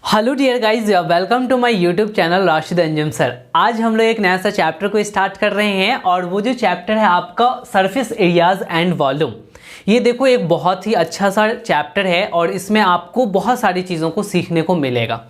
Hello dear guys, welcome to my YouTube channel Rashid Anjum sir. आज हम लोग एक नया सा चैप्टर को स्टार्ट कर रहे हैं और वो जो चैप्टर है आपका सरफेस एरियाज एंड वॉल्यूम। ये देखो एक बहुत ही अच्छा सा चैप्टर है और इसमें आपको बहुत सारी चीज़ों को सीखने को मिलेगा।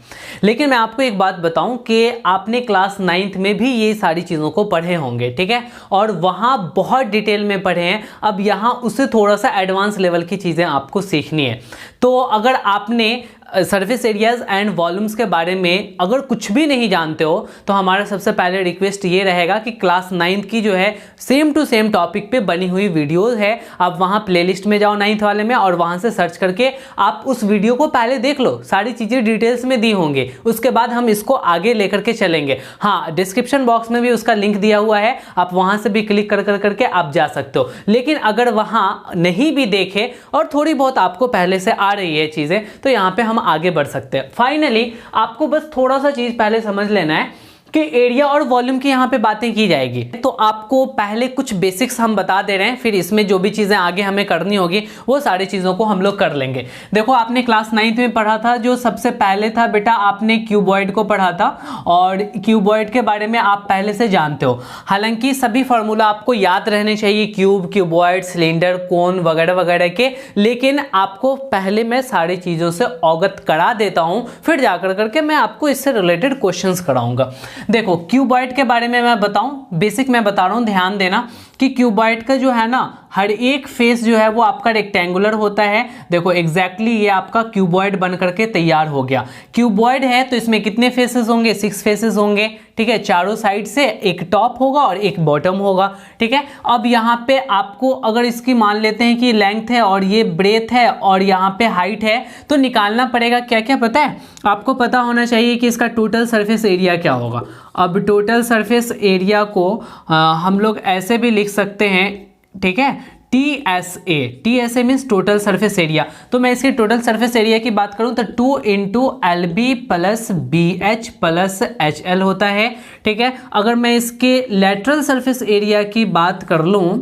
लेकिन मैं आपको एक बात बताऊं कि आपने क्लास 9th में भी ये सारी चीज़ों को पढ़े होंगे, ठीक है, और वहाँ बहुत डिटेल में पढ़े हैं। अब यहाँ उससे थोड़ा सा एडवांस लेवल की चीज़ें आपको सीखनी है। तो अगर आपने सरफेस एरियाज एंड वॉल्यूम्स के बारे में अगर कुछ भी नहीं जानते हो तो हमारा सबसे पहले रिक्वेस्ट ये रहेगा कि क्लास 9th की जो है सेम टू सेम टॉपिक पे बनी हुई वीडियोस है, आप वहाँ प्लेलिस्ट में जाओ 9th वाले में और वहाँ से सर्च करके आप उस वीडियो को पहले देख लो। सारी चीज़ें डिटेल्स में दी होंगी, उसके बाद हम इसको आगे लेकर के चलेंगे। हाँ, डिस्क्रिप्शन बॉक्स में भी उसका लिंक दिया हुआ है, आप वहाँ से भी क्लिक कर करके आप जा सकते हो। लेकिन अगर वहाँ नहीं भी देखे और थोड़ी बहुत आपको पहले से आ रही है चीज़ें तो यहाँ पे हम आगे बढ़ सकते हैं। फाइनली आपको बस थोड़ा सा चीज पहले समझ लेना है कि एरिया और वॉल्यूम की यहाँ पे बातें की जाएगी। तो आपको पहले कुछ बेसिक्स हम बता दे रहे हैं, फिर इसमें जो भी चीजें आगे हमें करनी होगी वो सारी चीजों को हम लोग कर लेंगे। देखो आपने क्लास 9th में पढ़ा था, जो सबसे पहले था बेटा आपने क्यूबॉइड को पढ़ा था और क्यूबॉइड के बारे में आप पहले से जानते हो। हालांकि सभी फॉर्मूला आपको याद रहने चाहिए, क्यूब, क्यूबॉइड, सिलेंडर, कोन वगैरह वगैरह के, लेकिन आपको पहले मैं सारी चीजों से अवगत करा देता हूं, फिर जाकर करके मैं आपको इससे रिलेटेड क्वेश्चंस कराऊंगा। देखो क्यूबॉइड के बारे में मैं बताऊं, बेसिक मैं बता रहा हूं, ध्यान देना कि क्यूबॉइड का जो है ना हर एक फेस जो है वो आपका रेक्टेंगुलर होता है। देखो एग्जैक्टली ये आपका क्यूबॉइड बन करके तैयार हो गया। क्यूबॉइड है तो इसमें कितने फेसेस होंगे? 6 फेसेस होंगे, ठीक है। चारों साइड से एक टॉप होगा और एक बॉटम होगा, ठीक है। अब यहाँ पे आपको अगर इसकी मान लेते हैं कि लेंथ है और ये ब्रेथ है और यहाँ पे हाइट है, तो निकालना पड़ेगा क्या क्या पता है आपको? पता होना चाहिए कि इसका टोटल सरफेस एरिया क्या होगा। अब टोटल सरफेस एरिया को हम लोग ऐसे भी लिख सकते हैं, ठीक है, TSA means total surface area. तो मैं इसके टोटल सरफेस एरिया की बात करूं तो 2 into LB plus BH plus HL होता है, ठीक है। अगर मैं इसके लेटरल सरफेस एरिया की बात कर लूं,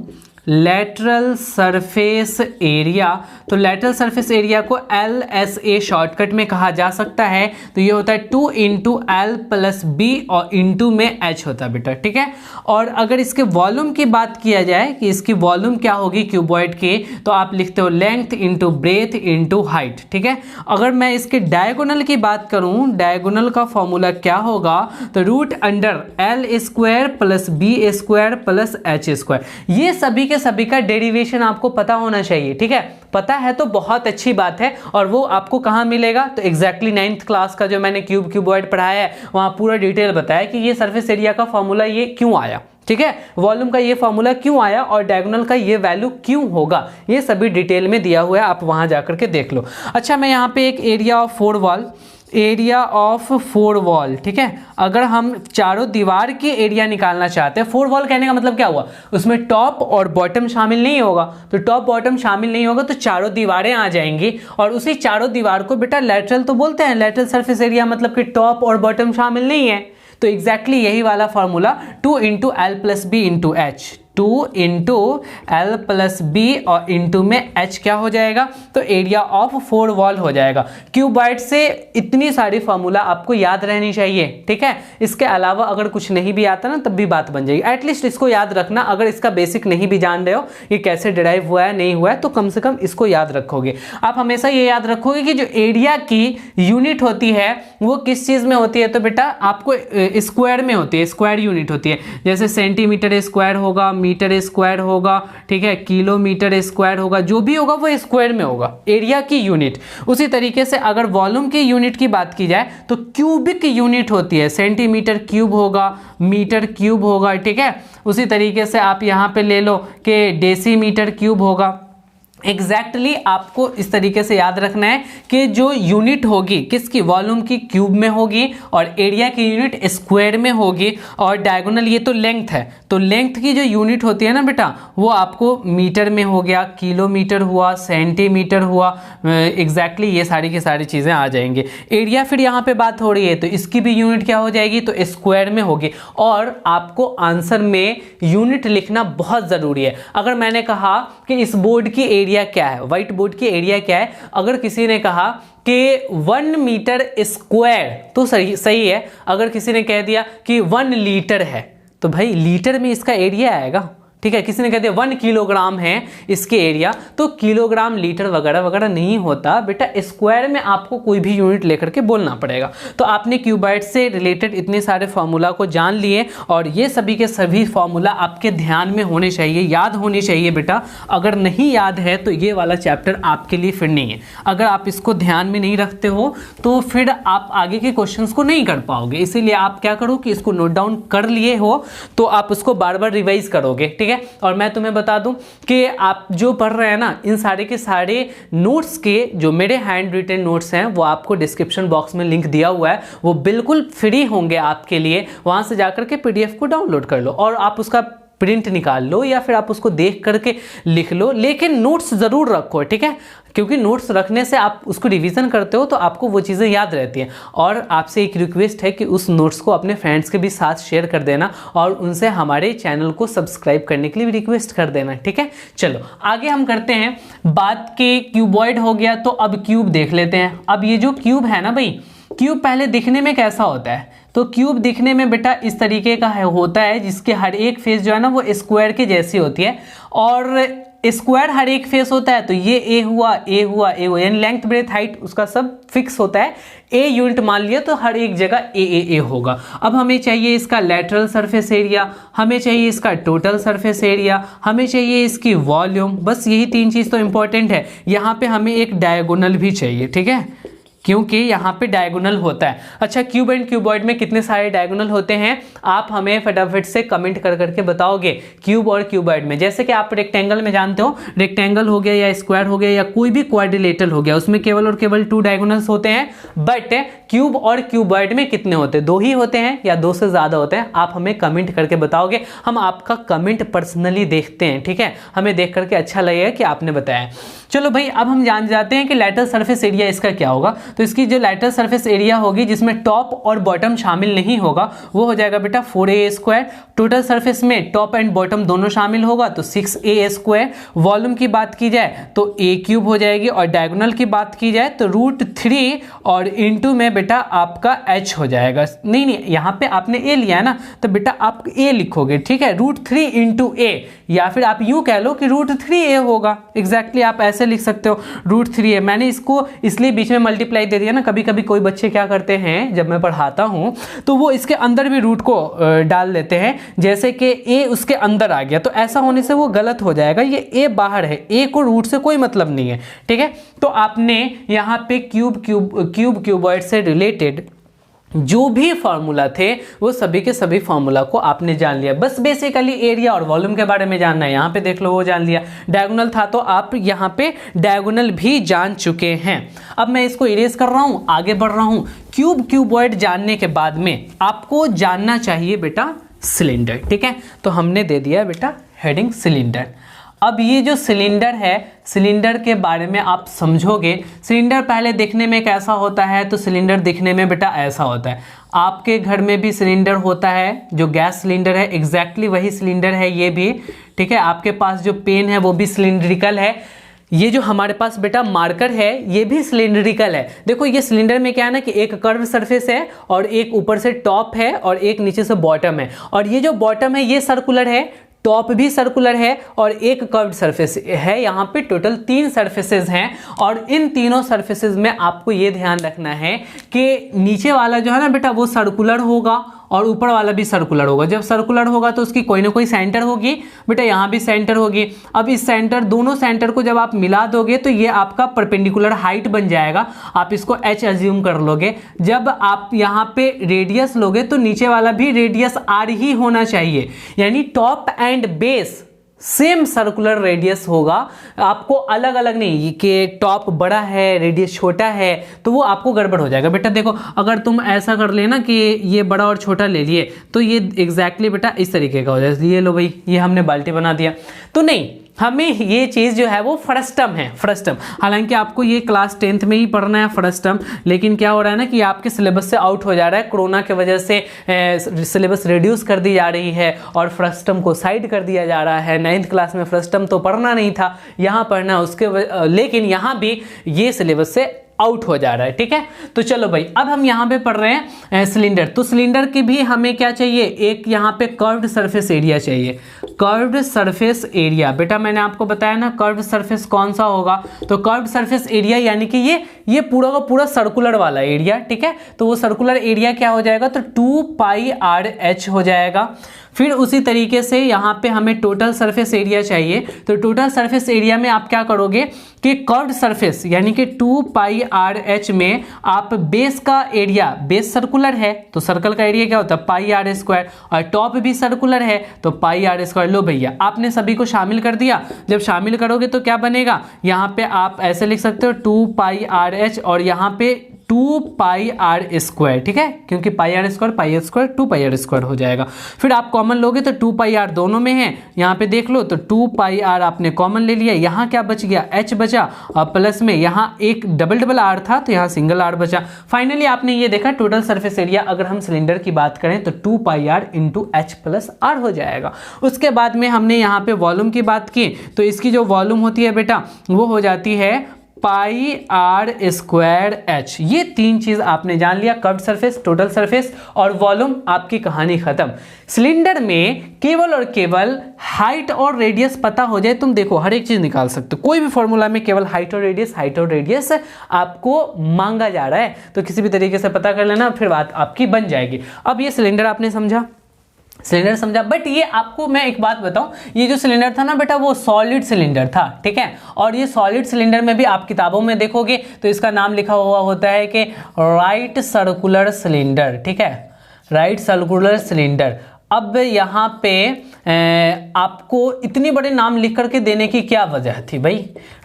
लेटरल सरफेस एरिया, तो लेटरल सरफेस एरिया को LSA शॉर्टकट में कहा जा सकता है। तो ये होता है 2 इंटू L प्लस B और इंटू में H होता है बेटा, ठीक है। और अगर इसके वॉल्यूम की बात किया जाए कि इसकी वॉल्यूम क्या होगी क्यूबॉइड की, तो आप लिखते हो length into breadth into height, ठीक है। अगर मैं इसके डायगोनल की बात करूं, डायगोनल का फॉर्मूला क्या होगा? तो root under L square plus B square plus H square. ये सभी का डेरिवेशन आपको पता होना चाहिए, ठीक है। पता है तो बहुत अच्छी बात है। और वो आपको कहाँ मिलेगा? तो एग्जैक्टली 9th क्लास का जो मैंने क्यूबॉइड पढ़ाया है वहाँ पूरा डिटेल बताया कि ये सरफेस एरिया का फॉर्मूला ये क्यों आया, ठीक है, वॉल्यूम का ये फॉर्मूला क्यों आया और डायगोनल का ये वैल्यू क्यों होगा, ये सभी डिटेल में दिया हुआ है, आप वहाँ जाकर के देख लो। अच्छा, मैं यहाँ पे एक एरिया ऑफ फोर वॉल, ठीक है, अगर हम चारों दीवार की एरिया निकालना चाहते हैं, 4 वॉल कहने का मतलब क्या हुआ? उसमें टॉप और बॉटम शामिल नहीं होगा, तो टॉप बॉटम शामिल नहीं होगा तो चारों दीवारें आ जाएंगी और उसी चारों दीवार को बेटा लेटरल तो बोलते हैं। लेटरल सरफेस एरिया मतलब कि टॉप और बॉटम शामिल नहीं है। तो एग्जैक्टली यही वाला formula 2 into L plus B into H, 2 into L plus B और इंटू में H क्या हो जाएगा? तो एरिया ऑफ 4 वॉल हो जाएगा। क्यूबॉइड से इतनी सारी फॉर्मूला आपको याद रहनी चाहिए, ठीक है। इसके अलावा अगर कुछ नहीं भी आता ना तब भी बात बन जाएगी। एटलीस्ट इसको याद रखना, अगर इसका बेसिक नहीं भी जान रहे हो ये कैसे डिराइव हुआ है नहीं हुआ है, तो कम से कम इसको याद रखोगे। आप हमेशा ये याद रखोगे कि जो एरिया की यूनिट होती है वो किस चीज़ में होती है? तो बेटा आपको स्क्वायर में होती है, स्क्वायर यूनिट होती है। जैसे सेंटीमीटर स्क्वायर होगा, मीटर स्क्वायर होगा, ठीक है, किलोमीटर स्क्वायर होगा, जो भी होगा वो स्क्वायर में होगा, एरिया की यूनिट। उसी तरीके से अगर वॉल्यूम की यूनिट की बात की जाए तो क्यूबिक यूनिट होती है, सेंटीमीटर क्यूब होगा, मीटर क्यूब होगा, ठीक है। उसी तरीके से आप यहाँ पे ले लो कि डेसीमीटर क्यूब होगा। एग्जैक्टली आपको इस तरीके से याद रखना है कि जो यूनिट होगी किसकी? वॉल्यूम की क्यूब में होगी और एरिया की यूनिट स्क्वायर में होगी और डायगोनल ये तो लेंथ है, तो लेंथ की जो यूनिट होती है ना बेटा वो आपको मीटर में हो गया, किलोमीटर हुआ, सेंटीमीटर हुआ, एग्जैक्टली ये सारी की सारी चीज़ें आ जाएंगी। एरिया फिर यहाँ पे बात हो रही है तो इसकी भी यूनिट क्या हो जाएगी? तो स्क्वायर में होगी। और आपको आंसर में यूनिट लिखना बहुत ज़रूरी है। अगर मैंने कहा कि इस बोर्ड की एरिया एरिया क्या है, व्हाइट बोर्ड की एरिया क्या है। अगर किसी ने कहा कि 1 मीटर स्क्वायर तो सही है। अगर किसी ने कह दिया कि 1 लीटर है तो भाई लीटर में इसका एरिया आएगा, ठीक है। किसी ने कह दिया 1 किलोग्राम है इसके एरिया, तो किलोग्राम लीटर वगैरह वगैरह नहीं होता बेटा, स्क्वायर में आपको कोई भी यूनिट लेकर के बोलना पड़ेगा। तो आपने क्यूबॉइड से रिलेटेड इतने सारे फॉर्मूला को जान लिए और ये सभी के सभी फॉर्मूला आपके ध्यान में होने चाहिए, याद होने चाहिए बेटा। अगर नहीं याद है तो ये वाला चैप्टर आपके लिए फिर नहीं है। अगर आप इसको ध्यान में नहीं रखते हो तो फिर आप आगे के क्वेश्चंस को नहीं कर पाओगे। इसीलिए आप क्या करो कि इसको नोट डाउन कर लिए हो तो आप उसको बार बार रिवाइज करोगे, ठीक है। और मैं तुम्हें बता दूं कि आप जो पढ़ रहे हैं ना, इन सारे के सारे नोट्स के जो मेरे हैंड रिटन नोट्स हैं वो आपको डिस्क्रिप्शन बॉक्स में लिंक दिया हुआ है, वो बिल्कुल फ्री होंगे आपके लिए। वहां से जाकर के पीडीएफ को डाउनलोड कर लो और आप उसका प्रिंट निकाल लो या फिर आप उसको देख करके लिख लो, लेकिन नोट्स ज़रूर रखो, ठीक है। क्योंकि नोट्स रखने से आप उसको रिवीजन करते हो तो आपको वो चीज़ें याद रहती हैं। और आपसे एक रिक्वेस्ट है कि उस नोट्स को अपने फ्रेंड्स के भी साथ शेयर कर देना और उनसे हमारे चैनल को सब्सक्राइब करने के लिए भी रिक्वेस्ट कर देना, ठीक है। चलो आगे हम करते हैं बात के क्यूबॉइड हो गया, तो अब क्यूब देख लेते हैं। अब ये जो क्यूब है ना भाई, क्यूब पहले दिखने में कैसा होता है, तो क्यूब दिखने में बेटा इस तरीके का होता है जिसके हर एक फेस जो है ना वो स्क्वायर के जैसी होती है। और स्क्वायर हर एक फेस होता है, तो ये ए हुआ ए हुआ ए हुआ, यानी लेंथ ब्रेथ हाइट उसका सब फिक्स होता है। ए यूनिट मान लिया तो हर एक जगह ए होगा। अब हमें चाहिए इसका लैटरल सरफेस एरिया, हमें चाहिए इसका टोटल सरफेस एरिया, हमें चाहिए इसकी वॉल्यूम। बस यही 3 चीज़ तो इंपॉर्टेंट है। यहाँ पे हमें एक डायगोनल भी चाहिए, ठीक है, क्योंकि यहाँ पे डायगोनल होता है। अच्छा, क्यूब एंड क्यूबॉइड में कितने सारे डायगोनल होते हैं आप हमें फटाफट से कमेंट कर करके बताओगे क्यूब और क्यूबॉइड में। जैसे कि आप रेक्टेंगल में जानते हो, रेक्टेंगल हो गया या स्क्वायर हो गया या कोई भी क्वाड्रिलेटरल हो गया, उसमें केवल और केवल 2 डायगोनल्स होते हैं। बट क्यूब और क्यूबॉइड में कितने होते हैं, 2 ही होते हैं या 2 से ज़्यादा होते हैं? आप हमें कमेंट करके बताओगे, हम आपका कमेंट पर्सनली देखते हैं, ठीक है। हमें देख करके अच्छा लगेगा कि आपने बताया। चलो भाई, अब हम जान जाते हैं कि लैटरल सरफेस एरिया इसका क्या होगा। तो इसकी जो लैटरल सरफेस एरिया होगी जिसमें टॉप और बॉटम शामिल नहीं होगा वो हो जाएगा बेटा 4a²। टोटल सरफेस में टॉप एंड बॉटम दोनों शामिल होगा तो 6a²। वॉल्यूम की बात की जाए तो a³ हो जाएगी और डायगोनल की बात की जाए तो √3 और इंटू में बेटा आपका h हो जाएगा। नहीं, यहाँ पे आपने a लिया है ना, तो बेटा आप a लिखोगे, ठीक है, √3 × a, या फिर आप यूं कह लो कि √3a होगा। एग्जैक्टली आप ऐसे लिख सकते हो √3a। मैंने इसको इसलिए बीच में मल्टीप्लाई दे दिया ना, कभी कभी कोई बच्चे क्या करते हैं जब मैं पढ़ाता हूँ तो वो इसके अंदर भी रूट को डाल देते हैं, जैसे कि a उसके अंदर आ गया, तो ऐसा होने से वो गलत हो जाएगा। ये a बाहर है, a को रूट से कोई मतलब नहीं है, ठीक है। तो आपने यहाँ पे क्यूबॉइड से रिलेटेड जो भी फार्मूला थे वो सभी के सभी फार्मूला को आपने जान लिया। बस बेसिकली एरिया और वॉल्यूम के बारे में जानना है। यहाँ पे देख लो वो जान लिया। डायगोनल था तो आप यहाँ पे डायगोनल भी जान चुके हैं। अब मैं इसको इरेज कर रहा हूँ, आगे बढ़ रहा हूँ। क्यूबॉइड जानने के बाद में आपको जानना चाहिए बेटा सिलेंडर, ठीक है। तो हमने दे दिया बेटा हेडिंग सिलेंडर। अब ये जो सिलेंडर है, सिलेंडर के बारे में आप समझोगे। सिलेंडर पहले दिखने में कैसा होता है, तो सिलेंडर दिखने में बेटा ऐसा होता है। आपके घर में भी सिलेंडर होता है, जो गैस सिलेंडर है, एग्जैक्टली वही सिलेंडर है ये भी, ठीक है। आपके पास जो पेन है वो भी सिलेंड्रिकल है। ये जो हमारे पास बेटा मार्कर है ये भी सिलेंड्रिकल है। देखो ये सिलेंडर में क्या है ना कि एक कर्व सरफेस है और एक ऊपर से टॉप है और एक नीचे से बॉटम है। और ये जो बॉटम है ये सर्कुलर है, टॉप भी सर्कुलर है और एक कर्व्ड सरफेस है। यहाँ पे टोटल 3 सरफेसेस हैं और इन तीनों सरफेसेस में आपको ये ध्यान रखना है कि नीचे वाला जो है ना बेटा वो सर्कुलर होगा और ऊपर वाला भी सर्कुलर होगा। जब सर्कुलर होगा तो उसकी कोई ना कोई सेंटर होगी बेटा, यहाँ भी सेंटर होगी। अब इस सेंटर, दोनों सेंटर को जब आप मिला दोगे तो ये आपका परपेंडिकुलर हाइट बन जाएगा। आप इसको h अज्यूम कर लोगे। जब आप यहाँ पे रेडियस लोगे तो नीचे वाला भी रेडियस r ही होना चाहिए, यानी top and base same circular radius होगा। आपको अलग अलग नहीं कि टॉप बड़ा है रेडियस छोटा है, तो वो आपको गड़बड़ हो जाएगा बेटा। देखो अगर तुम ऐसा कर लेना कि ये बड़ा और छोटा ले लिए तो ये एग्जैक्टली बेटा इस तरीके का हो जाए। ये लो भाई, ये हमने बाल्टी बना दिया। तो नहीं, हमें ये चीज़ जो है वो फ्रस्टम है, फ्रस्टम। हालांकि आपको ये क्लास 10th में ही पढ़ना है फ्रस्टम, लेकिन क्या हो रहा है ना कि आपके सिलेबस से आउट हो जा रहा है। कोरोना की वजह से सिलेबस रिड्यूस कर दी जा रही है और फ्रस्टम को साइड कर दिया जा रहा है। 9th क्लास में फ्रस्टम तो पढ़ना नहीं था, यहाँ पढ़ना उसके, लेकिन यहाँ भी ये सिलेबस से आउट हो जा रहा है। ठीक है, तो चलो भाई, अब हम यहाँ पे पढ़ रहे हैं सिलेंडर। तो सिलेंडर के भी हमें क्या चाहिए, एक यहाँ पे कर्व्ड सरफेस एरिया चाहिए। कर्व्ड सरफेस एरिया, बेटा मैंने आपको बताया ना कर्व्ड सरफेस कौन सा होगा, तो कर्व्ड सरफेस एरिया यानी कि ये पूरा का पूरा सर्कुलर वाला एरिया। ठीक है, तो वो सर्कुलर एरिया क्या हो जाएगा, तो 2πr(h) हो जाएगा। फिर उसी तरीके से यहाँ पे हमें टोटल सरफेस एरिया चाहिए। तो टोटल सरफेस एरिया में आप क्या करोगे कि कर्व्ड सरफेस यानी कि 2πr(h) में आप बेस का एरिया, बेस सर्कुलर है तो सर्कल का एरिया क्या होता है πr², और टॉप भी सर्कुलर है तो πr²। लो भैया, आपने सभी को शामिल कर दिया। जब शामिल करोगे तो क्या बनेगा, यहाँ पे आप ऐसे लिख सकते हो 2πr(h) और यहाँ पे 2πr²। ठीक है, क्योंकि πr², 2πr² हो जाएगा। फिर आप कॉमन लोगे तो 2πr दोनों में है, यहाँ पे देख लो तो 2πr आपने कॉमन ले लिया। यहाँ क्या बच गया, h बचा, और प्लस में यहाँ एक डबल r था तो यहाँ सिंगल r बचा। फाइनली आपने ये देखा टोटल सरफेस एरिया अगर हम सिलेंडर की बात करें तो 2πr × h+r हो जाएगा। उसके बाद में हमने यहाँ पे वॉल्यूम की बात की, तो इसकी जो वॉल्यूम होती है बेटा वो हो जाती है πr²h। ये तीन चीज आपने जान लिया, कर्व्ड सरफेस, टोटल सरफेस और वॉल्यूम, आपकी कहानी खत्म। सिलेंडर में केवल और केवल हाइट और रेडियस पता हो जाए, तुम देखो हर एक चीज निकाल सकते हो। कोई भी फॉर्मूला में केवल हाइट और रेडियस आपको मांगा जा रहा है, तो किसी भी तरीके से पता कर लेना, फिर बात आपकी बन जाएगी। अब ये सिलेंडर आपने समझा, सिलेंडर समझा। बट ये आपको मैं एक बात बताऊं, ये जो सिलेंडर था ना बेटा वो सॉलिड सिलेंडर था। ठीक है, और ये सॉलिड सिलेंडर में भी आप किताबों में देखोगे तो इसका नाम लिखा हुआ होता है कि राइट सर्कुलर सिलेंडर। ठीक है, राइट सर्कुलर सिलेंडर। अब यहाँ पे आपको इतनी बड़े नाम लिख करके देने की क्या वजह थी भाई,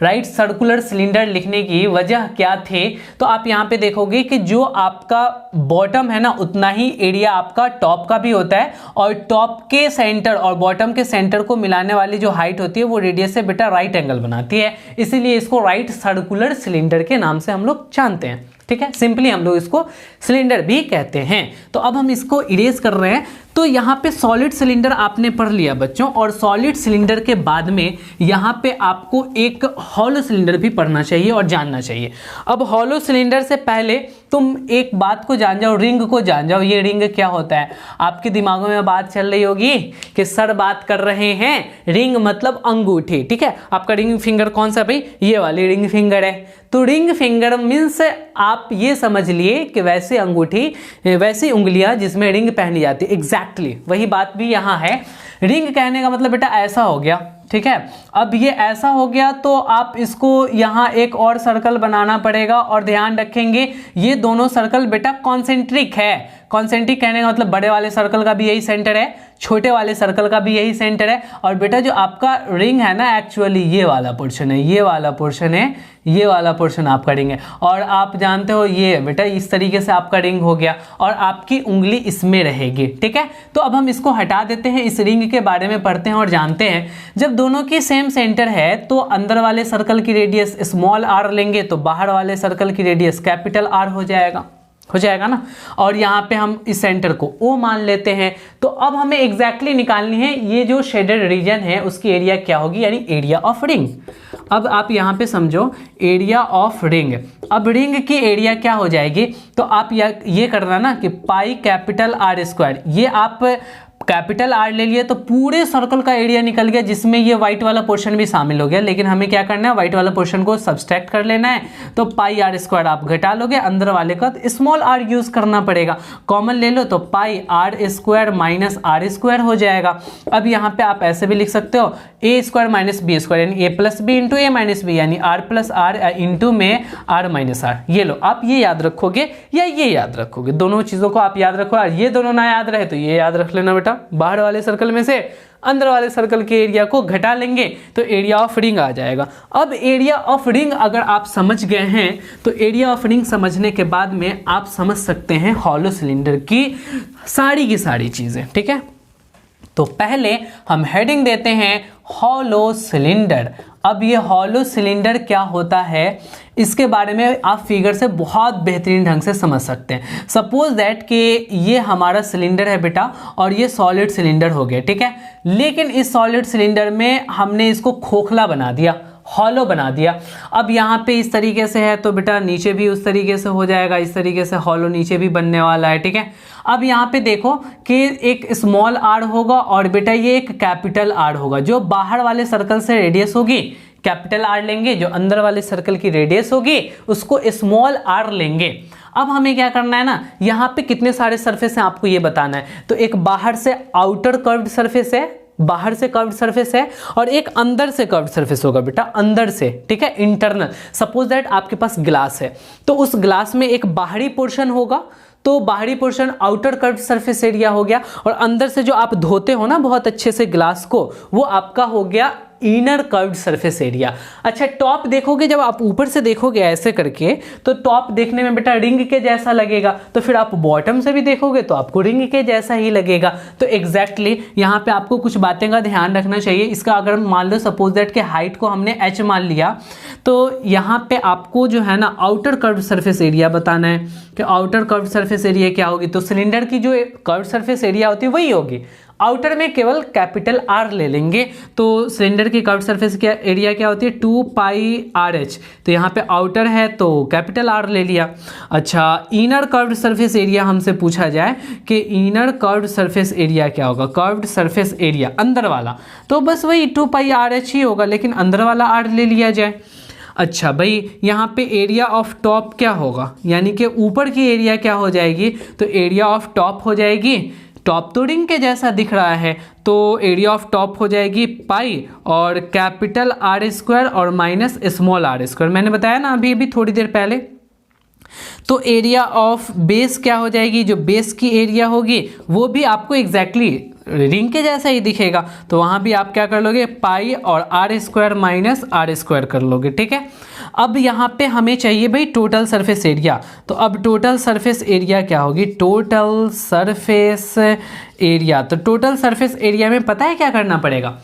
राइट सर्कुलर सिलेंडर लिखने की वजह क्या थी, तो आप यहाँ पे देखोगे कि जो आपका बॉटम है ना उतना ही एरिया आपका टॉप का भी होता है, और टॉप के सेंटर और बॉटम के सेंटर को मिलाने वाली जो हाइट होती है वो रेडियस से बेटा राइट एंगल बनाती है, इसीलिए इसको राइट सर्कुलर सिलेंडर के नाम से हम लोग जानते हैं। ठीक है, सिंपली हम लोग इसको सिलेंडर भी कहते हैं। तो अब हम इसको इरेज कर रहे हैं। तो यहाँ पे सॉलिड सिलेंडर आपने पढ़ लिया बच्चों, और सॉलिड सिलेंडर के बाद में यहाँ पे आपको एक हॉलो सिलेंडर भी पढ़ना चाहिए और जानना चाहिए। अब हॉलो सिलेंडर से पहले तुम एक बात को जान जाओ, रिंग को जान जाओ। ये रिंग क्या होता है, आपके दिमागों में बात चल रही होगी कि सर बात कर रहे हैं रिंग मतलब अंगूठी। ठीक है, आपका रिंग फिंगर कौन सा भाई, ये वाली रिंग फिंगर है। तो रिंग फिंगर मीन्स आप ये समझ लिए कि वैसे अंगूठी, वैसी उंगलियां जिसमें रिंग पहनी जाती है। एग्जैक्टली वही बात भी यहाँ है। रिंग कहने का मतलब बेटा ऐसा हो गया। ठीक है, अब ये ऐसा हो गया तो आप इसको यहाँ एक और सर्कल बनाना पड़ेगा, और ध्यान रखेंगे ये दोनों सर्कल बेटा कॉन्सेंट्रिक है। कॉन्सेंट्रिक कहने का मतलब बड़े वाले सर्कल का भी यही सेंटर है, छोटे वाले सर्कल का भी यही सेंटर है। और बेटा जो आपका रिंग है ना एक्चुअली ये वाला पोर्शन है, ये वाला पोर्शन है, ये वाला पोर्शन आपका रिंग है। और आप जानते हो ये बेटा इस तरीके से आपका रिंग हो गया, और आपकी उंगली इसमें रहेगी। ठीक है, तो अब हम इसको हटा देते हैं, इस रिंग के बारे में पढ़ते हैं और जानते हैं। जब दोनों की सेम सेंटर है तो अंदर वाले सर्कल की रेडियस स्मॉल r लेंगे तो बाहर वाले सर्कल की रेडियस कैपिटल R हो जाएगा ना। और यहाँ पे हम इस सेंटर को O मान लेते हैं। तो अब हमें एग्जैक्टली निकालनी है ये जो शेडेड रीजन है उसकी एरिया क्या होगी, यानी एरिया ऑफ रिंग। अब आप यहाँ पे समझो एरिया ऑफ रिंग। अब रिंग की एरिया क्या हो जाएगी, तो आप ये करना ना कि πR²। ये आप कैपिटल R ले लिए तो पूरे सर्कल का एरिया निकल गया, जिसमें ये व्हाइट वाला पोर्शन भी शामिल हो गया। लेकिन हमें क्या करना है, व्हाइट वाला पोर्शन को सब्सट्रैक्ट कर लेना है। तो πR² आप घटा लोगे, अंदर वाले का स्मॉल r यूज करना पड़ेगा। कॉमन ले लो तो πR² - R² हो जाएगा। अब यहाँ पे आप ऐसे भी लिख सकते हो a² - b² यानी a + b × a - b यानी r + r इंटू में r - r। ये लो, आप ये याद रखोगे या ये याद रखोगे, दोनों चीजों को आप याद रखो। और ये दोनों ना याद रहे तो ये याद रख लेना बेटा, बाहर वाले सर्कल में से अंदर वाले सर्कल के एरिया को घटा लेंगे तो एरिया ऑफ रिंग आ जाएगा। अब एरिया ऑफ रिंग अगर आप समझ गए हैं तो एरिया ऑफ रिंग समझने के बाद में आप समझ सकते हैं हॉलो सिलेंडर की सारी चीजें। ठीक है, तो पहले हम हेडिंग देते हैं हॉलो सिलेंडर। अब ये हॉलो सिलेंडर क्या होता है इसके बारे में आप फिगर से बहुत बेहतरीन ढंग से समझ सकते हैं। सपोज दैट कि ये हमारा सिलेंडर है बेटा और ये सॉलिड सिलेंडर हो गया, ठीक है। लेकिन इस सॉलिड सिलेंडर में हमने इसको खोखला बना दिया, हॉलो बना दिया। अब यहाँ पे इस तरीके से है तो बेटा नीचे भी उस तरीके से हो जाएगा, इस तरीके से हॉलो नीचे भी बनने वाला है, ठीक है। अब यहाँ पे देखो कि एक स्मॉल आर होगा और बेटा ये एक कैपिटल आर होगा। जो बाहर वाले सर्कल से रेडियस होगी कैपिटल आर लेंगे, जो अंदर वाले सर्कल की रेडियस होगी उसको स्मॉल आर लेंगे। अब हमें क्या करना है ना, यहाँ पे कितने सारे सरफेस हैं आपको ये बताना है। तो एक बाहर से आउटर कर्व्ड सरफेस है, बाहर से कर्व्ड सरफेस है, और एक अंदर से कर्व्ड सरफेस होगा बेटा, अंदर से, ठीक है, इंटरनल। सपोज दैट आपके पास ग्लास है तो उस ग्लास में एक बाहरी पोर्शन होगा, तो बाहरी portion outer curved surface area हो गया, और अंदर से जो आप धोते हो ना बहुत अच्छे से ग्लास को, वो आपका हो गया इनर कर्व्ड सरफेस एरिया। अच्छा, टॉप देखोगे, जब आप ऊपर से देखोगे ऐसे करके तो टॉप देखने में बेटा रिंग के जैसा लगेगा, तो फिर आप बॉटम से भी देखोगे तो आपको रिंग के जैसा ही लगेगा। तो एग्जैक्टली यहाँ पे आपको कुछ बातें का ध्यान रखना चाहिए। इसका अगर मान लो सपोज दैट के हाइट को हमने h मान लिया, तो यहाँ पे आपको जो है ना आउटर कर्व्ड सरफेस एरिया बताना है कि आउटर कर्व्ड सरफेस एरिया क्या होगी। तो सिलेंडर की जो कर्व्ड सरफेस एरिया होती है वही होगी, आउटर में केवल कैपिटल आर ले लेंगे। तो सिलेंडर की कर्व्ड सरफेस क्या एरिया क्या होती है 2 पाई आर एच, तो यहाँ पे आउटर है तो कैपिटल आर ले लिया। अच्छा, इनर कर्व्ड सरफेस एरिया हमसे पूछा जाए कि इनर कर्व्ड सरफेस एरिया क्या होगा, कर्व्ड सरफेस एरिया अंदर वाला, तो बस वही 2 पाई आर एच ही होगा, लेकिन अंदर वाला आर ले लिया जाए। अच्छा भाई, यहाँ पे एरिया ऑफ टॉप क्या होगा, यानी कि ऊपर की एरिया क्या हो जाएगी, तो एरिया ऑफ टॉप हो जाएगी, टॉप तो रिंग के जैसा दिख रहा है तो एरिया ऑफ टॉप हो जाएगी पाई, और कैपिटल आर स्क्वायर और माइनस स्मॉल आर स्क्वायर, मैंने बताया ना अभी थोड़ी देर पहले। तो एरिया ऑफ बेस क्या हो जाएगी, जो बेस की एरिया होगी वो भी आपको एग्जैक्टली रिंग के जैसा ही दिखेगा, तो वहाँ भी आप क्या कर लोगे पाई और R square minus R square कर लोगे, ठीक है। अब यहाँ पे हमें चाहिए भाई टोटल सरफेस एरिया, तो अब टोटल सरफेस एरिया क्या होगी, टोटल सरफेस एरिया। तो टोटल सरफेस एरिया में पता है क्या करना पड़ेगा,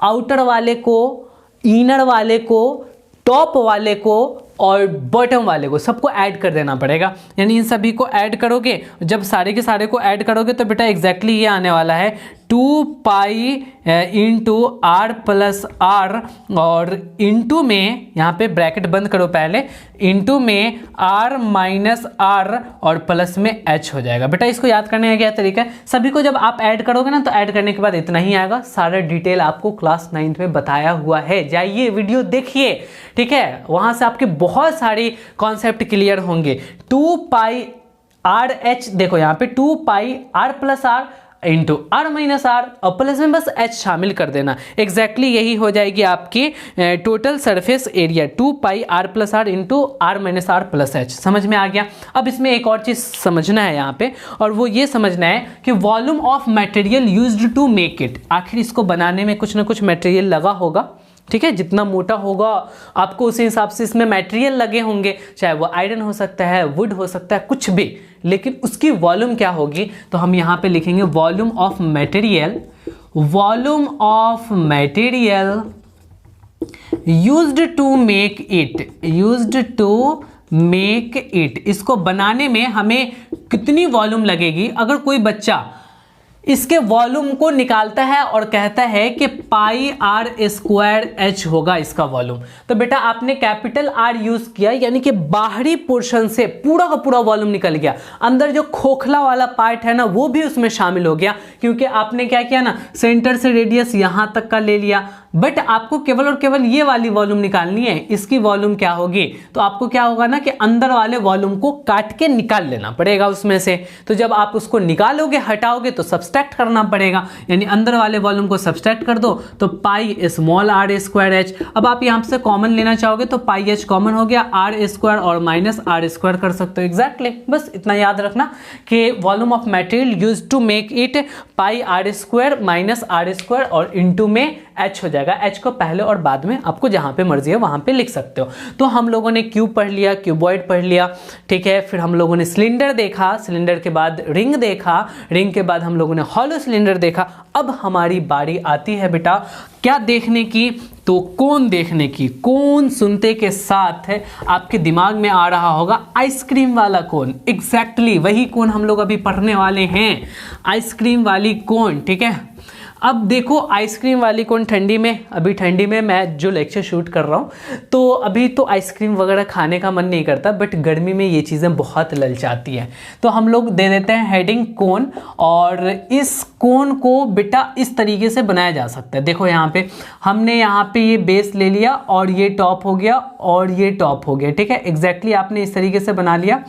आउटर वाले को, इनर वाले को, टॉप वाले को और बॉटम वाले को सबको ऐड कर देना पड़ेगा। यानी इन सभी को ऐड करोगे, जब सारे के सारे को ऐड करोगे तो बेटा एग्जैक्टली ये आने वाला है 2 pi into R plus R, और इंटू में यहाँ पे ब्रैकेट बंद करो पहले, इंटू में आर माइनस आर और प्लस में एच हो जाएगा। बेटा इसको याद करने का क्या तरीका है, सभी को जब आप ऐड करोगे ना तो ऐड करने के बाद इतना ही आएगा, सारा डिटेल आपको क्लास 9th में बताया हुआ है, जाइए वीडियो देखिए, ठीक है, वहाँ से आपके बहुत सारी कॉन्सेप्ट क्लियर होंगे। 2 पाई आर एच, देखो यहाँ पे 2 pi are plus are into are minus are और प्लस में बस एच शामिल कर देना, एग्जैक्टली यही हो जाएगी आपकी total surface area 2 pi are plus are into are minus R plus H. समझ में आ गया। अब इसमें एक और चीज़ समझना है यहाँ पे, और वो ये समझना है कि volume of material used to make it, आखिर इसको बनाने में कुछ ना कुछ मटेरियल लगा होगा, ठीक है, जितना मोटा होगा आपको उसी हिसाब से इसमें मटेरियल लगे होंगे, चाहे वो आयरन हो सकता है, वुड हो सकता है, कुछ भी, लेकिन उसकी वॉल्यूम क्या होगी, तो हम यहाँ पे लिखेंगे volume of material, volume of material used to make it, used to make it, इसको बनाने में हमें कितनी वॉल्यूम लगेगी। अगर कोई बच्चा इसके वॉल्यूम को निकालता है और कहता है कि पाई आर स्क्वायर एच होगा इसका वॉल्यूम, तो बेटा आपने कैपिटल आर यूज किया, यानी कि बाहरी पोर्शन से पूरा का पूरा वॉल्यूम निकल गया, अंदर जो खोखला वाला पार्ट है ना वो भी उसमें शामिल हो गया, क्योंकि आपने क्या किया ना, सेंटर से रेडियस यहां तक का ले लिया। बट आपको केवल और केवल ये वाली वॉल्यूम निकालनी है, इसकी वॉल्यूम क्या होगी, तो आपको क्या होगा ना कि अंदर वाले वॉल्यूम को काट के निकाल लेना पड़ेगा उसमें से। तो जब आप उसको निकालोगे, हटाओगे, तो सब्सट्रैक्ट करना पड़ेगा, यानी अंदर वाले वॉल्यूम को सब्सट्रैक्ट कर दो, तो pi small R square H. अब आप यहाँ से कॉमन लेना चाहोगे तो पाई एच कॉमन हो गया, आर स्क्वायर और माइनस आर स्क्वायर कर सकते हो, एग्जैक्टली। बस इतना याद रखना कि volume of material used to make it pi are square minus R square और इंटू में एच हो जाएगा। एच को पहले और बाद में आपको जहाँ पे मर्जी है वहाँ पे लिख सकते हो। तो हम लोगों ने क्यूब पढ़ लिया, क्यूबॉइड पढ़ लिया, ठीक है। फिर हम लोगों ने सिलेंडर देखा, सिलेंडर के बाद रिंग देखा, रिंग के बाद हम लोगों ने हॉलो सिलेंडर देखा। अब हमारी बारी आती है बेटा क्या देखने की, तो कोन देखने की। कोन सुनते के साथ है आपके दिमाग में आ रहा होगा आइसक्रीम वाला कोन। एग्जैक्टली वही कोन हम लोग अभी पढ़ने वाले हैं, आइसक्रीम वाली कोन, ठीक है। अब देखो आइसक्रीम वाली कोन ठंडी में, अभी ठंडी में मैं जो लेक्चर शूट कर रहा हूँ तो अभी तो आइसक्रीम वगैरह खाने का मन नहीं करता, बट गर्मी में ये चीज़ें बहुत ललचाती हैं। तो हम लोग दे देते हैं हेडिंग कोन, और इस कोन को बेटा इस तरीके से बनाया जा सकता है। देखो यहाँ पे हमने यहाँ पे ये बेस ले लिया और ये टॉप हो गया और ये टॉप हो गया, ठीक है। एग्जैक्टली आपने इस तरीके से बना लिया।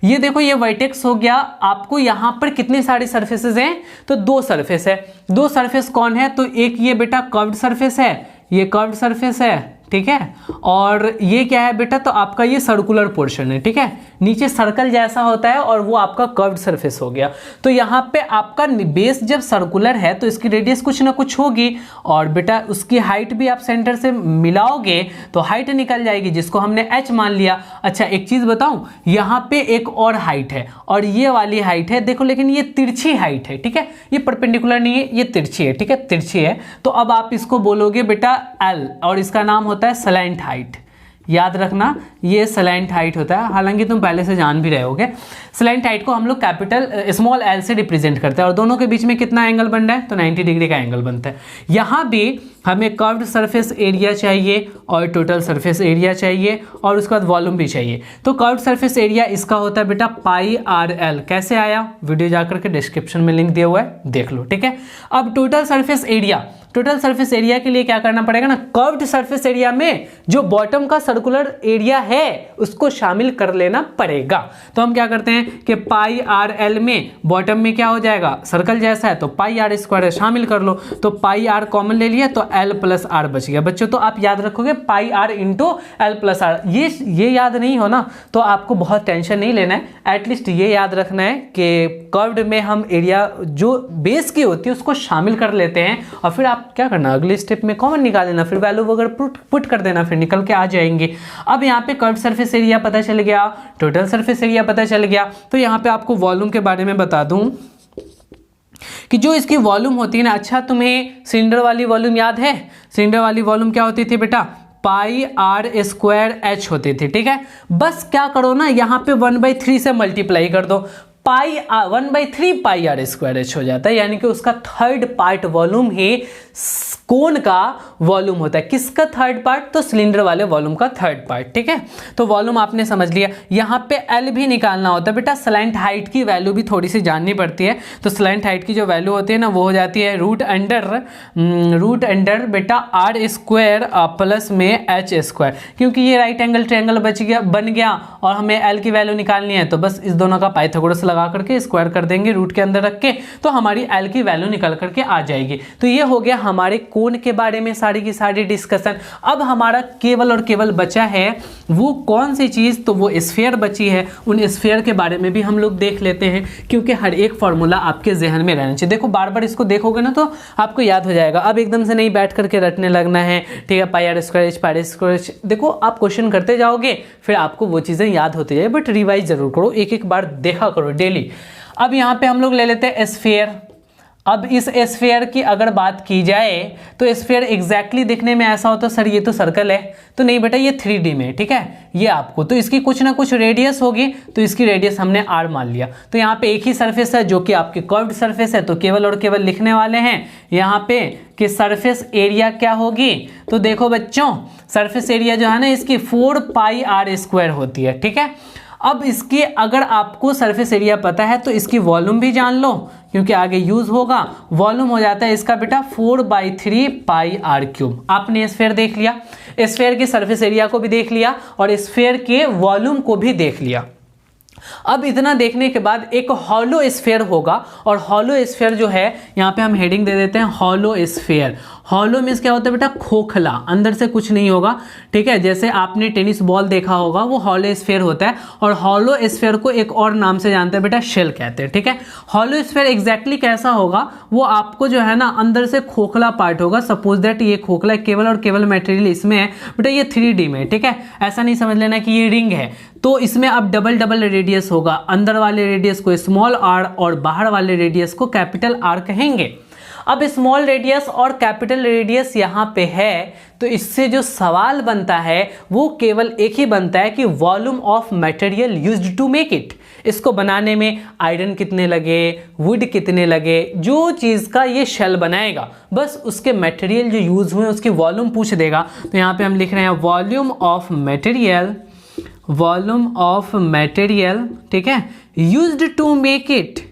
ये देखो ये वर्टेक्स हो गया। आपको यहाँ पर कितनी सारी सरफेसेस हैं, तो दो सरफेस है। दो सरफेस कौन है, तो एक ये बेटा कर्व्ड सरफेस है, ये कर्व्ड सरफेस है, ठीक है। और ये क्या है बेटा, तो आपका ये सर्कुलर पोर्शन है, ठीक है। नीचे सर्कल जैसा होता है और वो आपका कर्व्ड सरफेस हो गया। तो यहाँ पे आपका बेस जब सर्कुलर है तो इसकी रेडियस कुछ ना कुछ होगी, और बेटा उसकी हाइट भी आप सेंटर से मिलाओगे तो हाइट निकल जाएगी, जिसको हमने h मान लिया। अच्छा एक चीज बताऊं, यहाँ पे एक और हाइट है और ये वाली हाइट है, देखो लेकिन ये तिरछी हाइट है, ठीक है। ये परपेंडिकुलर नहीं है, ये तिरछी है, ठीक है, तिरछी है। तो अब आप इसको बोलोगे बेटा l, और इसका नाम होता है स्लैंट हाइट। याद रखना ये स्लैंट हाइट होता है, हालांकि तुम पहले से जान भी रहे होगे। स्लैंट हाइट को हम लोग कैपिटल स्मॉल एल से रिप्रेजेंट करते हैं, और दोनों के बीच में कितना एंगल बन रहा है, तो 90 डिग्री का एंगल बनता है। यहाँ भी हमें कर्व्ड सरफेस एरिया चाहिए और टोटल सरफेस एरिया चाहिए और उसके बाद वॉल्यूम भी चाहिए। तो कर्व्ड सरफेस एरिया इसका होता है बेटा पाई आर एल। कैसे आया, वीडियो जाकर के डिस्क्रिप्शन में लिंक दिया हुआ है, देख लो, ठीक है। अब total surface area, total surface area के लिए क्या करना पड़ेगा ना, कर्व्ड सरफेस एरिया में जो बॉटम का सर्कुलर एरिया है उसको शामिल कर लेना पड़ेगा। तो हम क्या करते हैं कि पाई आर एल में बॉटम में क्या हो जाएगा, सर्कल जैसा है तो पाई आर स्क्वायर शामिल कर लो। तो पाई आर कॉमन ले लिया तो एल प्लस आर बच गया। बच्चों तो आप याद रखोगे pi r into l plus r. ये याद नहीं हो ना तो आपको बहुत टेंशन नहीं लेना है, एटलीस्ट ये याद रखना है कि कर्व्ड में हम एरिया जो बेस की होती है उसको शामिल कर लेते हैं, और फिर आप क्या करना अगले स्टेप में कॉमन निकाल लेना, फिर वैल्यू वगैरह पुट कर देना, फिर निकल के आ जाएंगे। अब यहाँ पे कर्व्ड सरफेस एरिया पता चल गया, टोटल सरफेस एरिया पता चल गया। तो यहाँ पे आपको वॉल्यूम के बारे में बता दूं कि जो इसकी वॉल्यूम होती है ना, अच्छा तुम्हें सिलेंडर वाली वॉल्यूम याद है, सिलेंडर वाली वॉल्यूम क्या होती थी बेटा, पाई आर स्क्वायर एच होती थी, ठीक है। बस क्या करो ना, यहाँ पे 1/3 से मल्टीप्लाई कर दो, पाई 1/3 पाई आर स्क्वायर एच हो जाता है, यानी कि उसका थर्ड पार्ट वॉल्यूम ही कोन का वॉल्यूम होता है। किसका थर्ड पार्ट, तो सिलेंडर वाले वॉल्यूम का थर्ड पार्ट, ठीक है। तो वॉल्यूम आपने समझ लिया। यहाँ पे एल भी निकालना होता है बेटा, स्लैंट हाइट की वैल्यू भी थोड़ी सी जाननी पड़ती है। तो स्लैंट हाइट की जो वैल्यू होती है ना वो हो जाती है रूट अंडर बेटा आर स्क्वायर प्लस में एच स्क्वायर, क्योंकि ये राइट एंगल ट्रायंगल बन गया और हमें एल की वैल्यू निकालनी है, तो बस इस दोनों का पाइथागोरस लगा करके स्क्वायर कर देंगे रूट के अंदर रख के, तो हमारी एल की वैल्यू निकल करके आ जाएगी। तो ये हो गया हमारे कोन के बारे में सारी की सारी डिस्कशन। अब हमारा केवल और केवल बचा है वो कौन सी चीज, तो वो स्फीयर बची है। उन स्फीयर के बारे में भी हम लोग देख लेते हैं, क्योंकि हर एक फॉर्मूला आपके जहन में रहना चाहिए। देखो बार बार इसको देखोगे ना तो आपको याद हो जाएगा। अब एकदम से नहीं बैठ करके रटने लगना है, ठीक है। Pi are square h, pi are square h, देखो आप क्वेश्चन करते जाओगे फिर आपको वो चीजें याद होती जाए, बट रिवाइज जरूर करो, एक एक बार देखा करो डेली। अब यहाँ पे हम लोग ले लेते हैं स्फीयर। अब इस स्फीयर की अगर बात की जाए तो स्फीयर एग्जैक्टली दिखने में ऐसा होता है, सर ये तो सर्कल है, तो नहीं बेटा ये 3D में, ठीक है। ये आपको तो इसकी कुछ ना कुछ रेडियस होगी, तो इसकी रेडियस हमने r मान लिया। तो यहाँ पे एक ही सरफेस है जो कि आपकी कर्व्ड सरफेस है, तो केवल और केवल लिखने वाले हैं यहाँ पे कि सरफेस एरिया क्या होगी। तो देखो बच्चों सरफेस एरिया जो है ना इसकी 4 पाई आर स्क्वायर होती है, ठीक है। अब इसकी अगर आपको सरफेस एरिया पता है तो इसकी वॉल्यूम भी जान लो, क्योंकि आगे यूज होगा। वॉल्यूम हो जाता है इसका बेटा 4/3 पाई आर क्यूब। आपने स्फीयर देख लिया, स्फीयर के सरफेस एरिया को भी देख लिया और स्फीयर के वॉल्यूम को भी देख लिया। अब इतना देखने के बाद एक हॉलो स्फीयर होगा, और हॉलो स्फीयर जो है यहाँ पे हम हेडिंग दे देते हैं हॉलो स्फीयर। हॉलो मीन्स क्या होता है बेटा, खोखला, अंदर से कुछ नहीं होगा, ठीक है। जैसे आपने टेनिस बॉल देखा होगा, वो हॉलो स्फीयर होता है, और हॉलो स्फीयर को एक और नाम से जानते हैं बेटा, शेल कहते हैं, ठीक है। हॉलो स्फीयर एग्जैक्टली कैसा होगा, वो आपको जो है ना अंदर से खोखला पार्ट होगा। सपोज दैट ये खोखला केवल और केवल मटेरियल इसमें है बेटा, ये 3D में, ठीक है। ऐसा नहीं समझ लेना कि ये रिंग है, तो इसमें अब डबल डबल रेडियस होगा। अंदर वाले रेडियस को स्मॉल आर और बाहर वाले रेडियस को कैपिटल आर कहेंगे। अब स्मॉल रेडियस और कैपिटल रेडियस यहाँ पे है, तो इससे जो सवाल बनता है वो केवल एक ही बनता है कि volume of material used to make it. इसको बनाने में आयरन कितने लगे, वुड कितने लगे, जो चीज़ का ये शेल बनाएगा, बस उसके मटेरियल जो यूज हुए उसकी वॉल्यूम पूछ देगा। तो यहाँ पे हम लिख रहे हैं volume of material, volume of material, ठीक है, used to make it,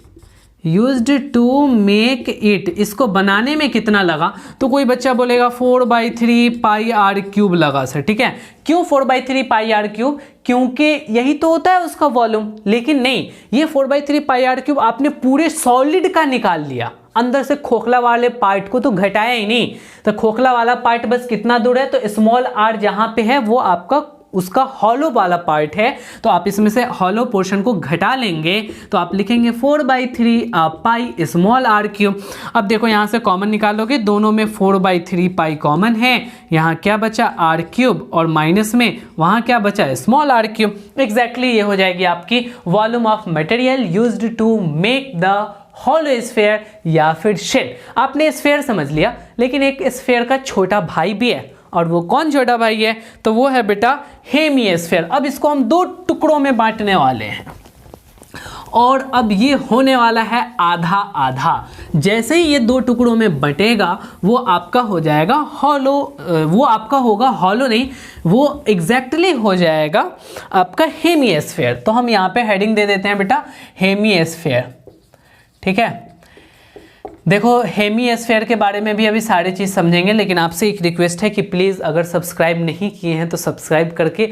used to make it, इसको बनाने में कितना लगा। तो कोई बच्चा बोलेगा 4/3 पाई आर क्यूब लगा सर, ठीक है। क्यों 4/3 पाई आर क्यूब, क्योंकि यही तो होता है उसका वॉल्यूम। लेकिन नहीं, ये 4/3 पाई आर क्यूब आपने पूरे सॉलिड का निकाल लिया, अंदर से खोखला वाले पार्ट को तो घटाया ही नहीं। तो खोखला वाला पार्ट बस कितना दूर है, तो स्मॉल आर जहां पे है वो आपका उसका हॉलो वाला पार्ट है, तो आप इसमें से हॉलो पोर्शन को घटा लेंगे, तो आप लिखेंगे 4/3 पाई स्मॉल आर क्यूब। अब देखो यहाँ से कॉमन निकालोगे, दोनों में 4/3 पाई कॉमन है, यहाँ क्या बचा आर क्यूब, और माइनस में वहाँ क्या बचा स्मॉल आर क्यूब। एग्जैक्टली ये हो जाएगी आपकी volume of material used to make the hollow sphere या फिर शेल। आपने स्फीयर समझ लिया, लेकिन एक स्फीयर का छोटा भाई भी है, और वो कौन छोटा भाई है, तो वो है बेटा हेमिस्फीयर। अब इसको हम दो टुकड़ों में बांटने वाले हैं, और अब ये होने वाला है आधा आधा। जैसे ही ये दो टुकड़ों में बटेगा वो आपका हो जाएगा हॉलो, वो आपका होगा हॉलो नहीं, वो एग्जैक्टली हो जाएगा आपका हेमिस्फीयर। तो हम यहाँ पे हेडिंग दे देते हैं बेटा हेमिस्फीयर, ठीक है। देखो हेमिस्फीयर के बारे में भी अभी सारी चीज़ समझेंगे, लेकिन आपसे एक रिक्वेस्ट है कि प्लीज़ अगर सब्सक्राइब नहीं किए हैं तो सब्सक्राइब करके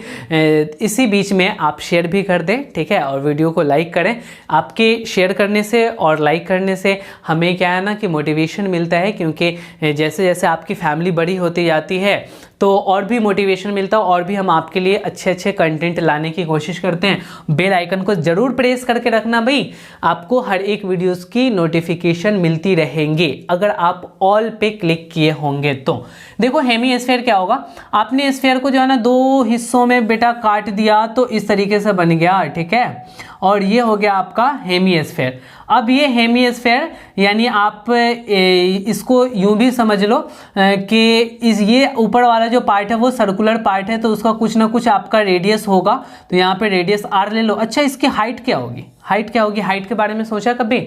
इसी बीच में आप शेयर भी कर दें, ठीक है, और वीडियो को लाइक करें। आपके शेयर करने से और लाइक करने से हमें क्या है ना कि मोटिवेशन मिलता है, क्योंकि जैसे जैसे आपकी फैमिली बड़ी होती जाती है तो और भी मोटिवेशन मिलता है, और भी हम आपके लिए अच्छे अच्छे कंटेंट लाने की कोशिश करते हैं। बेल आइकन को ज़रूर प्रेस करके रखना भाई, आपको हर एक वीडियोस की नोटिफिकेशन मिलती रहेंगे अगर आप ऑल पे क्लिक किए होंगे तो। देखो हेमिस्फीयर क्या होगा, आपने स्फीयर को जो है ना दो हिस्सों में बेटा काट दिया, तो इस तरीके से बन गया, ठीक है, और ये हो गया आपका हेमिस्फीयर। अब ये हेमिस्फीयर यानी आप इसको यूं भी समझ लो कि ये ऊपर वाला जो पार्ट है वो सर्कुलर पार्ट है, तो उसका कुछ ना कुछ आपका रेडियस होगा, तो यहाँ पे रेडियस आर ले लो। अच्छा, इसकी हाइट क्या होगी, हाइट क्या होगी, हाइट के बारे में सोचा कभी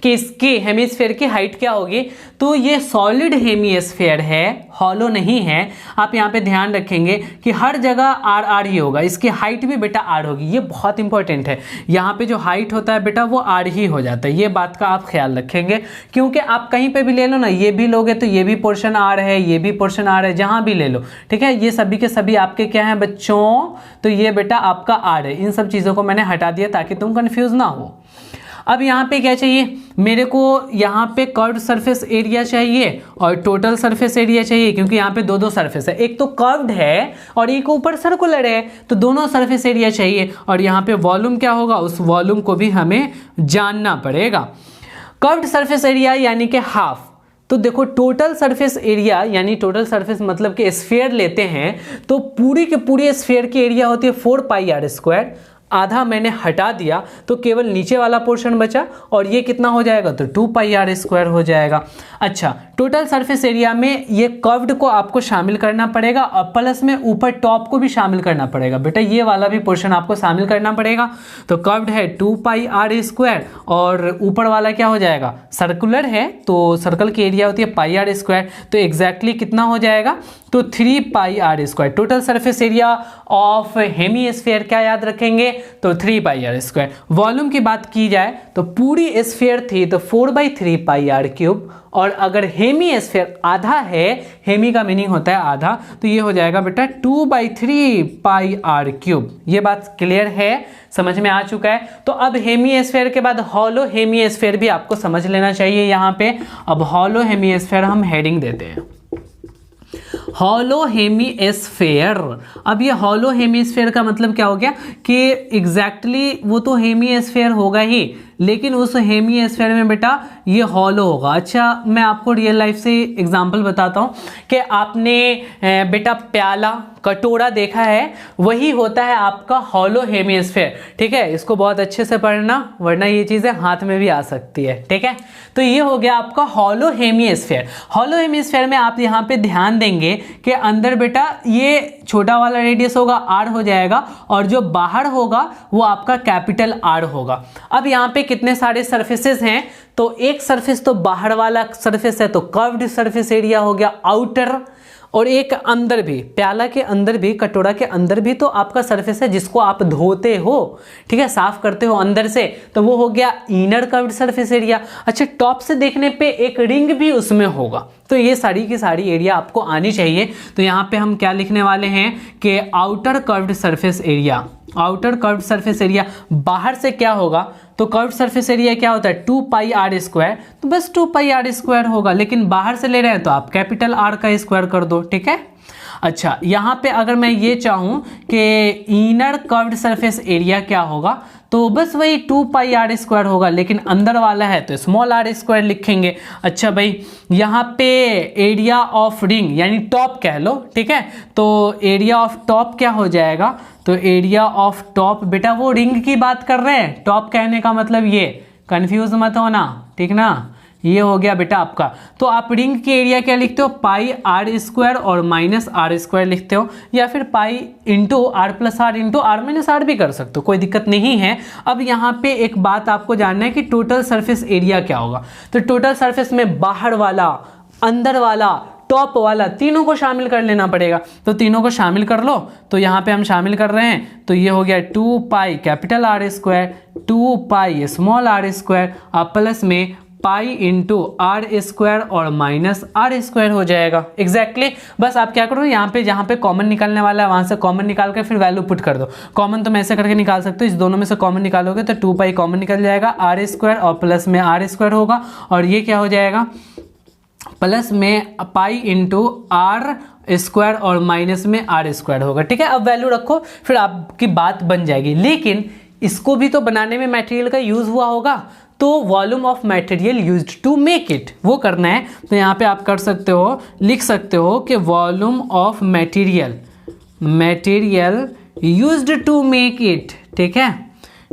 कि इसके हेमिस्फीयर की हाइट क्या होगी। तो ये सॉलिड हेमिस्फीयर है, हॉलो नहीं है। आप यहाँ पे ध्यान रखेंगे कि हर जगह आर आर ही होगा, इसकी हाइट भी बेटा आर होगी, ये बहुत इंपॉर्टेंट है। यहाँ पे जो हाइट होता है बेटा वो आर ही हो जाता है, ये बात का आप ख्याल रखेंगे, क्योंकि आप कहीं पे भी ले लो ना, ये भी लोगे तो ये भी पोर्शन आर है, ये भी पोर्शन आर है, जहाँ भी ले लो, ठीक है, ये सभी के सभी आपके क्या हैं बच्चों, तो ये बेटा आपका आर है। इन सब चीज़ों को मैंने हटा दिया ताकि तुम कन्फ्यूज ना हो। अब यहाँ पे क्या चाहिए मेरे को, यहाँ पे कर्व्ड सरफेस एरिया चाहिए और टोटल सरफेस एरिया चाहिए, क्योंकि यहाँ पे दो दो सरफेस है, एक तो कर्व्ड है और एक ऊपर सर्कुलर है, तो दोनों सरफेस एरिया चाहिए। और यहाँ पे वॉल्यूम क्या होगा, उस वॉल्यूम को भी हमें जानना पड़ेगा। कर्व्ड सरफेस एरिया यानी कि हाफ, तो देखो टोटल सरफेस एरिया यानी टोटल सरफेस मतलब कि स्फीयर लेते हैं, तो पूरी के पूरी स्फीयर की एरिया होती है 4πr²। आधा मैंने हटा दिया तो केवल नीचे वाला पोर्शन बचा, और ये कितना हो जाएगा, तो 2πr² हो जाएगा। अच्छा, टोटल सरफेस एरिया में ये कर्व्ड को आपको शामिल करना पड़ेगा, और प्लस में ऊपर टॉप को भी शामिल करना पड़ेगा बेटा, ये वाला भी पोर्शन आपको शामिल करना पड़ेगा। तो कर्व्ड है 2πr², और ऊपर वाला क्या हो जाएगा, सर्कुलर है, तो सर्कल की एरिया होती है πr², तो एग्जैक्टली कितना हो जाएगा, तो 3πr²। Total surface area of hemisphere क्या याद रखेंगे, तो 3πr²। वॉल्यूम की बात की जाए तो पूरी स्फीयर थी तो 4/3πr³, और अगर हेमिस्फीयर आधा है, हेमी का मीनिंग होता है आधा, तो ये हो जाएगा बेटा 2/3πr³। ये बात क्लियर है, समझ में आ चुका है। तो अब हेमिस्फीयर के बाद हॉलो हेमिस्फीयर भी आपको समझ लेना चाहिए यहाँ पे। अब हॉलो हेमिस्फीयर हम हेडिंग देते हैं। Hollow hemisphere. अब ये हॉलो हेमीस्फेयर का मतलब क्या हो गया कि एग्जैक्टली वो तो हेमीस्फेयर होगा ही, लेकिन उस हेमीस्फेयर में बेटा ये हॉलो होगा। अच्छा, मैं आपको रियल लाइफ से एग्जांपल बताता हूँ कि आपने बेटा प्याला, कटोरा देखा है, वही होता है आपका हॉलो हेमीस्फेयर। ठीक है, इसको बहुत अच्छे से पढ़ना, वरना ये चीज़ें हाथ में भी आ सकती है। ठीक है, तो ये हो गया आपका हॉलो हेमीस्फेयर। हॉलो हेमीस्फेयर में आप यहाँ पे ध्यान देंगे कि अंदर बेटा ये छोटा वाला रेडियस होगा, आर हो जाएगा, और जो बाहर होगा वो आपका कैपिटल आर होगा। अब यहाँ पे कितने सारे सरफेसेस हैं, तो एक सरफेस तो बाहर वाला सरफेस है, तो कर्व्ड सरफेस एरिया हो गया आउटर, और एक अंदर भी, प्याला के अंदर भी, कटोरा के अंदर भी तो आपका सरफेस है जिसको आप धोते हो, ठीक है, साफ करते हो अंदर से, तो वो हो गया इनर कर्व्ड सरफेस एरिया। अच्छा, टॉप से देखने पे एक रिंग भी उसमें होगा, तो ये सारी की सारी एरिया आपको आनी चाहिए। तो यहाँ पे हम क्या लिखने वाले हैं कि outer curved surface area. Outer curved surface area बाहर से क्या होगा, तो कर्व्ड सरफेस एरिया क्या होता है 2 पाई आर स्क्वायर, तो बस 2 पाई आर स्क्वायर होगा, लेकिन बाहर से ले रहे हैं तो आप कैपिटल आर का स्क्वायर कर दो। ठीक है, अच्छा यहाँ पे अगर मैं ये चाहूँ कि इनर कर्व्ड सरफेस एरिया क्या होगा, तो बस वही 2 पाई आर स्क्वायर होगा, लेकिन अंदर वाला है तो स्मॉल आर स्क्वायर लिखेंगे। अच्छा भाई, यहाँ पे एरिया ऑफ रिंग यानी टॉप कह लो, ठीक है, तो एरिया ऑफ टॉप क्या हो जाएगा, तो एरिया ऑफ टॉप बेटा वो रिंग की बात कर रहे हैं, टॉप कहने का मतलब ये, कंफ्यूज मत होना, ठीक ना, ये हो गया बेटा आपका। तो आप रिंग की एरिया क्या लिखते हो, पाई आर स्क्वायर और माइनस आर स्क्वायर लिखते हो, या फिर pi into R plus are into are minus R भी कर सकते हो, कोई दिक्कत नहीं है। अब यहाँ पे एक बात आपको जानना है कि टोटल सरफेस एरिया क्या होगा, तो टोटल सरफेस में बाहर वाला, अंदर वाला, टॉप वाला, तीनों को शामिल कर लेना पड़ेगा, तो तीनों को शामिल कर लो। तो यहाँ पे हम शामिल कर रहे हैं, तो ये हो गया 2 pi capital R square, 2 pi small R square, आप प्लस में पाई इंटू आर स्क्वायर और माइनस आर स्क्वायर हो जाएगा। एग्जैक्टली बस आप क्या करो, यहाँ पे जहाँ पे कॉमन निकालने वाला है वहाँ से कॉमन निकाल कर फिर वैल्यू पुट कर दो। कॉमन तो मैं ऐसे करके निकाल सकते हो, इस दोनों में से कॉमन निकालोगे तो 2 पाई कॉमन निकल जाएगा, आर स्क्वायर और प्लस में आर स्क्वायर होगा, और ये क्या हो जाएगा, प्लस में पाई इंटू आर स्क्वायर और माइनस में आर स्क्वायर होगा। ठीक है, अब वैल्यू रखो, फिर आपकी बात बन जाएगी। लेकिन इसको भी तो बनाने में मटेरियल का यूज हुआ होगा, तो volume of material used to make it, वो करना है। तो यहाँ पे आप कर सकते हो, लिख सकते हो कि volume of material used to make it, ठीक है,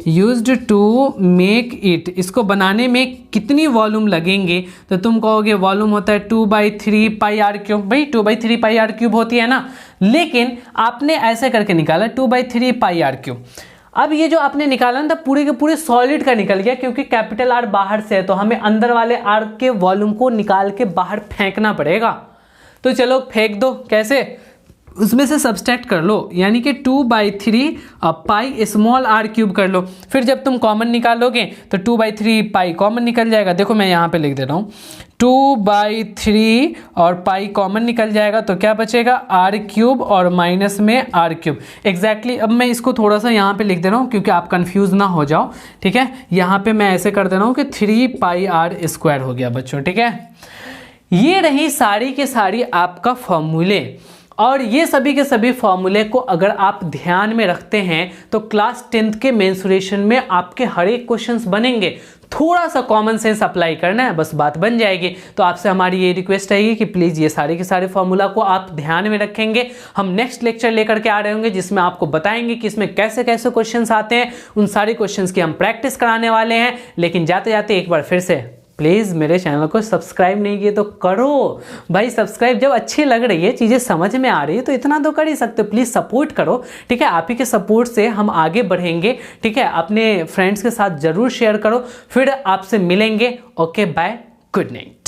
यूज्ड टू मेक इट, इसको बनाने में कितनी वॉल्यूम लगेंगे, तो तुम कहोगे वॉल्यूम होता है 2/3 पाई आर क्यूब। भाई 2/3 पाई आर क्यूब होती है ना, लेकिन आपने ऐसे करके निकाला 2/3 पाई आर क्यूब। अब ये जो आपने निकाला ना, पूरे के पूरे सॉलिड का निकल गया, क्योंकि कैपिटल आर बाहर से है, तो हमें अंदर वाले आर के वॉल्यूम को निकाल के बाहर फेंकना पड़ेगा। तो चलो फेंक दो, कैसे, उसमें से सब्सट्रैक्ट कर लो, यानी कि 2/3 पाई स्मॉल आर क्यूब कर लो। फिर जब तुम कॉमन निकालोगे तो 2/3 पाई कॉमन निकल जाएगा। देखो मैं यहाँ पे लिख दे रहा हूँ 2/3 और पाई कॉमन निकल जाएगा, तो क्या बचेगा, आर क्यूब और माइनस में आर क्यूब। एग्जैक्टली अब मैं इसको थोड़ा सा यहाँ पे लिख दे रहा हूँ क्योंकि आप कंफ्यूज ना हो जाओ। ठीक है, यहाँ पे मैं ऐसे कर दे रहा हूँ कि 3 पाई आर स्क्वायर हो गया बच्चों। ठीक है, ये रही सारी के सारी आपका फॉर्मूले, और ये सभी के सभी फॉर्मूले को अगर आप ध्यान में रखते हैं तो क्लास 10th के मेंसुरेशन में आपके हर एक क्वेश्चंस बनेंगे। थोड़ा सा कॉमन सेंस अप्लाई करना है, बस बात बन जाएगी। तो आपसे हमारी ये रिक्वेस्ट रहेगी कि प्लीज़ ये सारे के सारे फॉर्मूला को आप ध्यान में रखेंगे। हम नेक्स्ट लेक्चर लेकर के आ रहे होंगे जिसमें आपको बताएंगे कि इसमें कैसे कैसे क्वेश्चंस आते हैं। उन सारे क्वेश्चंस की हम प्रैक्टिस कराने वाले हैं। लेकिन जाते जाते एक बार फिर से प्लीज़ मेरे चैनल को सब्सक्राइब नहीं किए तो करो भाई सब्सक्राइब। जब अच्छी लग रही है, चीज़ें समझ में आ रही है, तो इतना तो कर ही सकते हो। प्लीज़ सपोर्ट करो, ठीक है। आप ही के सपोर्ट से हम आगे बढ़ेंगे, ठीक है। अपने फ्रेंड्स के साथ ज़रूर शेयर करो। फिर आपसे मिलेंगे। Okay, bye, good night.